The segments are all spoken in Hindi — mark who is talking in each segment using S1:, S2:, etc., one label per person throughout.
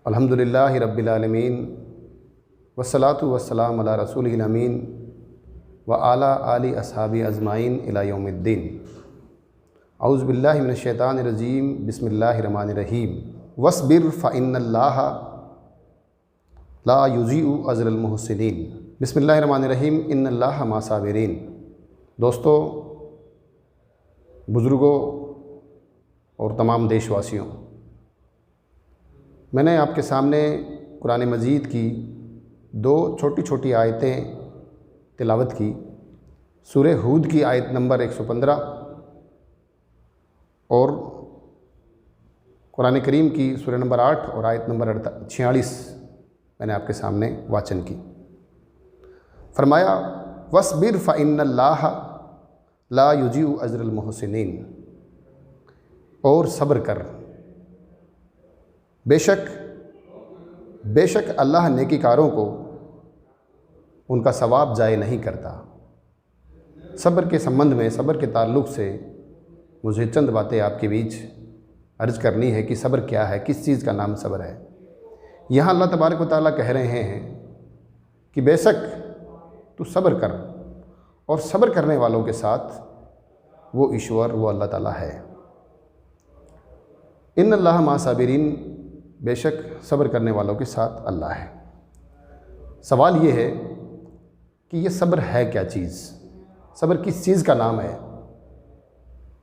S1: अल्हम्दुलिल्लाहि रब्बिल आलमीन वस्सलातु वस्सलाम अला रसूलिल अमीन व आला आलि अस्हाबि अजमाइन इला यौमिद्दीन। औज़ु बिल्लाहि मिनश शैतानिर रजीम बिस्मिल्लाहिर रहमानिर रहीम। वस्बिर फ़इन्नल्लाह ला युज़ीउ अजरल मुहसिनीन। बिस्मिल्लाहिर रहमानिर रहीम। इन्नल्लाह मा साबिरीन। दोस्तों, बुज़ुर्गों और तमाम देशवासियों, मैंने आपके सामने कुरान मजीद की दो छोटी छोटी आयतें तिलावत की। सूरह हूद की आयत नंबर 115 और कुरान करीम की सूरह नंबर 8 और आयत नंबर 46 मैंने आपके सामने वाचन की। फरमाया वस्बिर फ़इन्नल्लाह ला युज़ीउ अजरल मुहसिनीन। और सब्र कर, बेशक अल्लाह नेकीकारों को उनका सवाब ज़ाय नहीं करता। सब्र के संबंध में, सब्र के ताल्लुक़ से मुझे चंद बातें आपके बीच अर्ज़ करनी है कि सब्र क्या है, किस चीज़ का नाम सब्र है। यहाँ अल्लाह तबारक व तआला कह रहे हैं कि बेशक तू सब्र कर, और सब्र करने वालों के साथ वो ईश्वर, वो अल्लाह ताला है। इन्नल्लाह मा साबिरीन। बेशक सब्र करने वालों के साथ अल्लाह है। सवाल ये है कि ये सब्र है क्या चीज़, सब्र किस चीज़ का नाम है,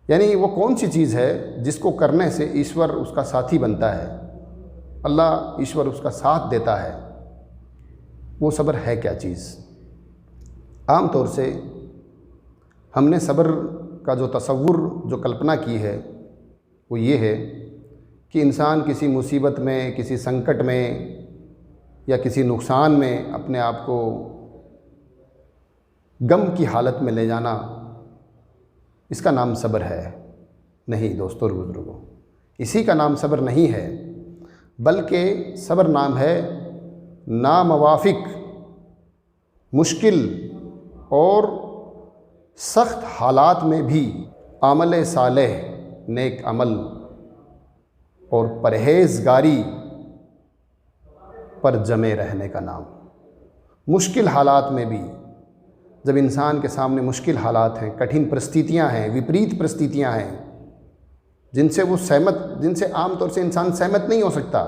S1: यानी वो कौन सी चीज़ है जिसको करने से ईश्वर उसका साथी बनता है, अल्लाह ईश्वर उसका साथ देता है। वो सब्र है क्या चीज़। आम तौर से हमने सब्र का जो तसव्वुर, जो कल्पना की है, वो ये है कि इंसान किसी मुसीबत में, किसी संकट में या किसी नुकसान में अपने आप को गम की हालत में ले जाना, इसका नाम सब्र है। नहीं दोस्तों और बुजुर्गों, इसी का नाम सब्र नहीं है, बल्कि सब्र नाम है नामवाफिक, मुश्किल और सख्त हालात में भी अमल सालेह, नेक अमल और परहेज़गारी पर जमे रहने का नाम। मुश्किल हालात में भी, जब इंसान के सामने मुश्किल हालात हैं, कठिन परिस्थितियां हैं, विपरीत परिस्थितियां हैं, जिनसे आम तौर से इंसान सहमत नहीं हो सकता,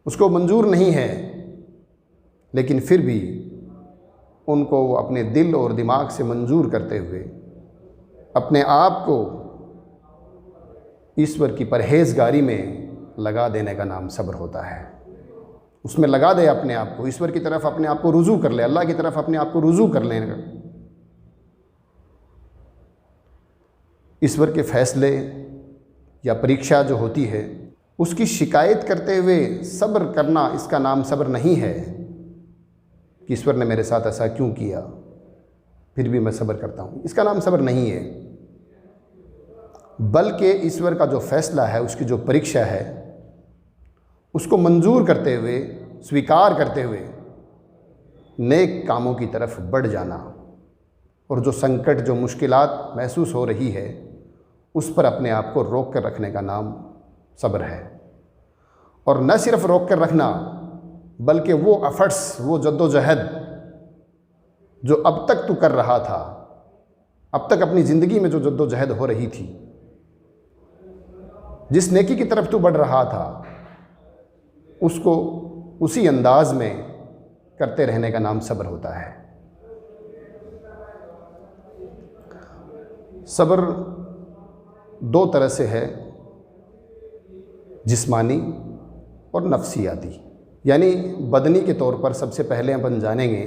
S1: उसको मंजूर नहीं है, लेकिन फिर भी उनको वो अपने दिल और दिमाग से मंजूर करते हुए अपने आप को ईश्वर की परहेज़गारी में लगा देने का नाम सब्र होता है। उसमें लगा दे अपने आप को, ईश्वर की तरफ अपने आप को रुजू कर ले, अल्लाह की तरफ अपने आप को रुजू कर लेने का। ईश्वर के फैसले या परीक्षा जो होती है, उसकी शिकायत करते हुए सब्र करना, इसका नाम सब्र नहीं है कि ईश्वर ने मेरे साथ ऐसा क्यों किया, फिर भी मैं सब्र करता हूँ, इसका नाम सब्र नहीं है। बल्कि ईश्वर का जो फैसला है, उसकी जो परीक्षा है, उसको मंजूर करते हुए, स्वीकार करते हुए नेक कामों की तरफ बढ़ जाना, और जो संकट, जो मुश्किलात महसूस हो रही है, उस पर अपने आप को रोक कर रखने का नाम सब्र है। और न सिर्फ रोक कर रखना, बल्कि वो एफर्ट्स, वो जद्दोजहद जो अब तक तू कर रहा था, अब तक अपनी ज़िंदगी में जो जद्दोजहद हो रही थी, जिस नेकी की तरफ तू बढ़ रहा था, उसको उसी अंदाज में करते रहने का नाम सब्र होता है। सब्र दो तरह से है, जिस्मानी और नफ्सियाती। यानी बदनी के तौर पर सबसे पहले अपन जानेंगे,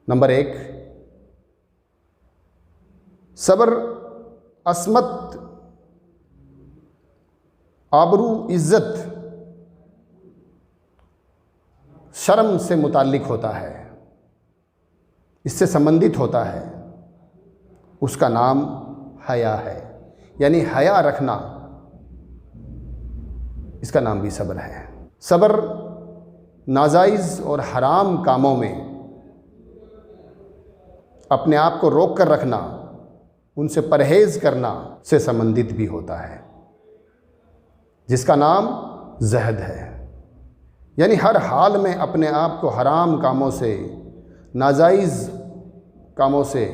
S1: नंबर 1, सब्र अस्मत, आबरू, इज़्ज़त, शर्म से मुताल्लिक होता है, इससे संबंधित होता है। उसका नाम हया है, यानी हया रखना, इसका नाम भी सब्र है। सब्र नाजायज़ और हराम कामों में अपने आप को रोक कर रखना, उनसे परहेज़ करना से संबंधित भी होता है। जिसका नाम ज़हद है। यानी हर हाल में अपने आप को हराम कामों से, नाजायज़ कामों से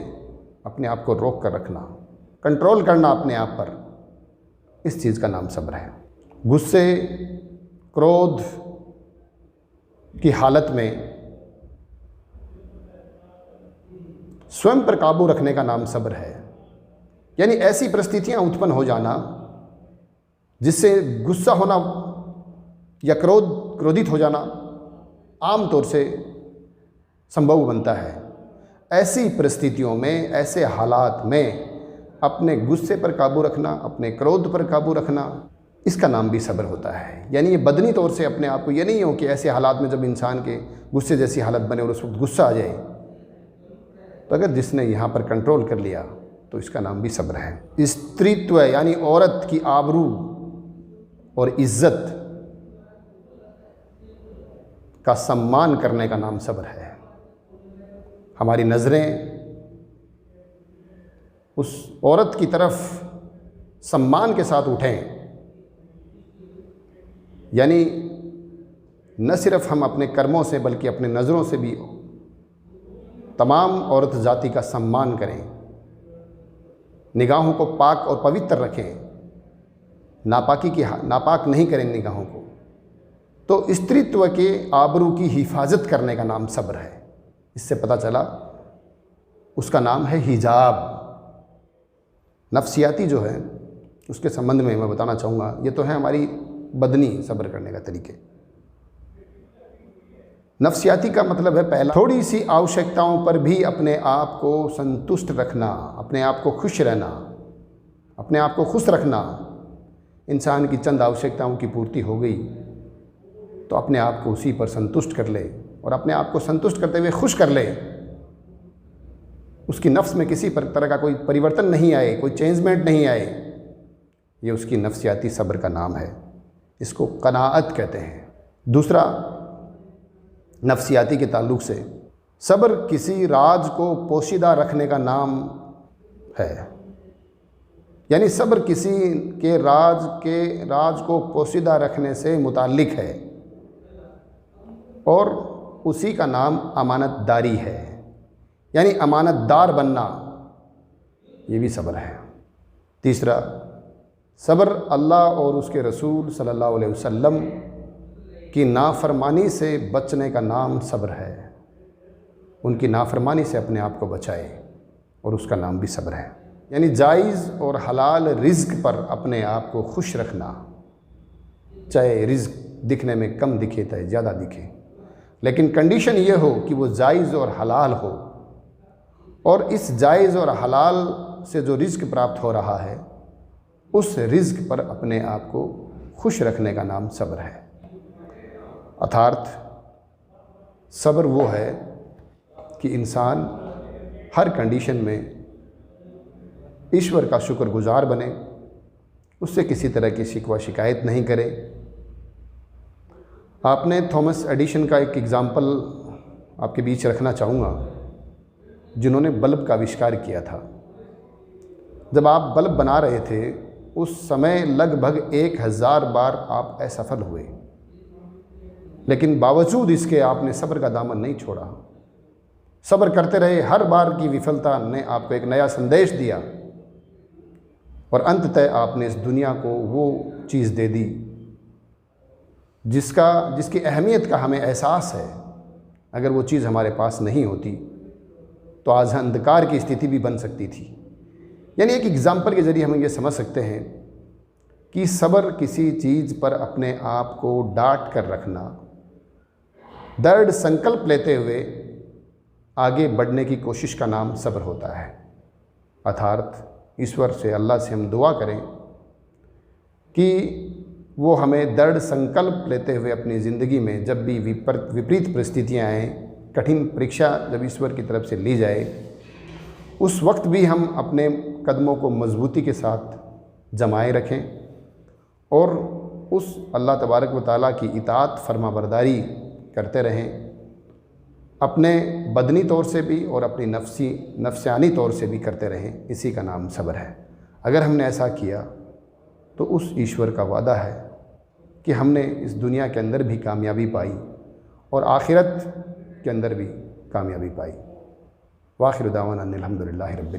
S1: अपने आप को रोक कर रखना, कंट्रोल करना अपने आप पर, इस चीज़ का नाम सब्र है। गुस्से, क्रोध की हालत में स्वयं पर काबू रखने का नाम सब्र है। यानी ऐसी परिस्थितियां उत्पन्न हो जाना जिससे गुस्सा होना या क्रोधित हो जाना आम तौर से संभव बनता है। ऐसी परिस्थितियों में, ऐसे हालात में अपने गुस्से पर काबू रखना, अपने क्रोध पर काबू रखना, इसका नाम भी सब्र होता है। यानी ये बदनी तौर से अपने आप को, ये नहीं हो कि ऐसे हालात में जब इंसान के गुस्से जैसी हालत बने और उस वक्त गुस्सा आ जाए, तो अगर जिसने यहाँ पर कंट्रोल कर लिया तो इसका नाम भी सब्र है। स्त्रीत्व यानी औरत की आबरू और इज्जत का सम्मान करने का नाम सब्र है। हमारी नज़रें उस औरत की तरफ सम्मान के साथ उठें, यानी न सिर्फ हम अपने कर्मों से बल्कि अपने नज़रों से भी तमाम औरत जाति का सम्मान करें, निगाहों को पाक और पवित्र रखें, नापाक नहीं करें निगाहों को। तो स्त्रीत्व के आबरू की हिफाजत करने का नाम सब्र है। इससे पता चला उसका नाम है हिजाब। नफ्सियाती जो है उसके संबंध में मैं बताना चाहूँगा, ये तो है हमारी बदनी सब्र करने का तरीके। नफ्सियाती का मतलब है पहला, थोड़ी सी आवश्यकताओं पर भी अपने आप को संतुष्ट रखना, अपने आप को खुश रहना, अपने आप को खुश रखना। इंसान की चंद आवश्यकताओं की पूर्ति हो गई तो अपने आप को उसी पर संतुष्ट कर ले, और अपने आप को संतुष्ट करते हुए खुश कर ले। उसकी नफ्स में किसी तरह का कोई परिवर्तन नहीं आए, कोई चेंजमेंट नहीं आए, ये उसकी नफ्सियाती सब्र का नाम है। इसको कनाअत कहते हैं। दूसरा, नफ्सियाती के ताल्लुक़ से सब्र किसी राज को पोशीदा रखने का नाम है। यानी सब्र किसी के राज को पोशीदा रखने से मुताल्लिक है, और उसी का नाम अमानतदारी है। यानी अमानतदार बनना, ये भी सब्र है। तीसरा, सब्र अल्लाह और उसके रसूल सल्लल्लाहु अलैहि वसल्लम की नाफरमानी से बचने का नाम सब्र है। उनकी नाफरमानी से अपने आप को बचाए, और उसका नाम भी सब्र है। यानी जायज़ और हलाल रिज़्क पर अपने आप को खुश रखना, चाहे रिज़्क दिखने में कम दिखे चाहे ज़्यादा दिखे, लेकिन कंडीशन ये हो कि वो जायज़ और हलाल हो, और इस जायज़ और हलाल से जो रिज़्क प्राप्त हो रहा है उस रिज़्क पर अपने आप को खुश रखने का नाम सब्र है। अर्थात सब्र वो है कि इंसान हर कंडीशन में ईश्वर का शुक्रगुजार बने, उससे किसी तरह की शिकवा शिकायत नहीं करे। आपने थॉमस एडिसन का एक एग्ज़ाम्पल आपके बीच रखना चाहूँगा, जिन्होंने बल्ब का आविष्कार किया था। जब आप बल्ब बना रहे थे उस समय लगभग 1000 बार आप असफल हुए, लेकिन बावजूद इसके आपने सब्र का दामन नहीं छोड़ा, सब्र करते रहे। हर बार की विफलता ने आपको एक नया संदेश दिया, और अंततः आपने इस दुनिया को वो चीज़ दे दी जिसकी अहमियत का हमें एहसास है। अगर वो चीज़ हमारे पास नहीं होती तो आज अंधकार की स्थिति भी बन सकती थी। यानी एक एग्ज़ाम्पल के ज़रिए हम ये समझ सकते हैं कि सब्र किसी चीज़ पर अपने आप को डांट कर रखना, दृढ़ संकल्प लेते हुए आगे बढ़ने की कोशिश का नाम सब्र होता है। अर्थात ईश्वर से, अल्लाह से हम दुआ करें कि वो हमें दृढ़ संकल्प लेते हुए अपनी ज़िंदगी में जब भी विपरीत परिस्थितियाँ आएँ, कठिन परीक्षा जब ईश्वर की तरफ से ली जाए, उस वक्त भी हम अपने कदमों को मजबूती के साथ जमाए रखें, और उस अल्लाह तबारक व तआला की इताअत फरमाबरदारी करते रहें, अपने बदनी तौर से भी और अपनी नफ्सानी तौर से भी करते रहें। इसी का नाम सब्र है। अगर हमने ऐसा किया तो उस ईश्वर का वादा है कि हमने इस दुनिया के अंदर भी कामयाबी पाई और आखिरत के अंदर भी कामयाबी पाई। वाखिर दावाना अनिल हम्दुलिल्लाहि रब्बिल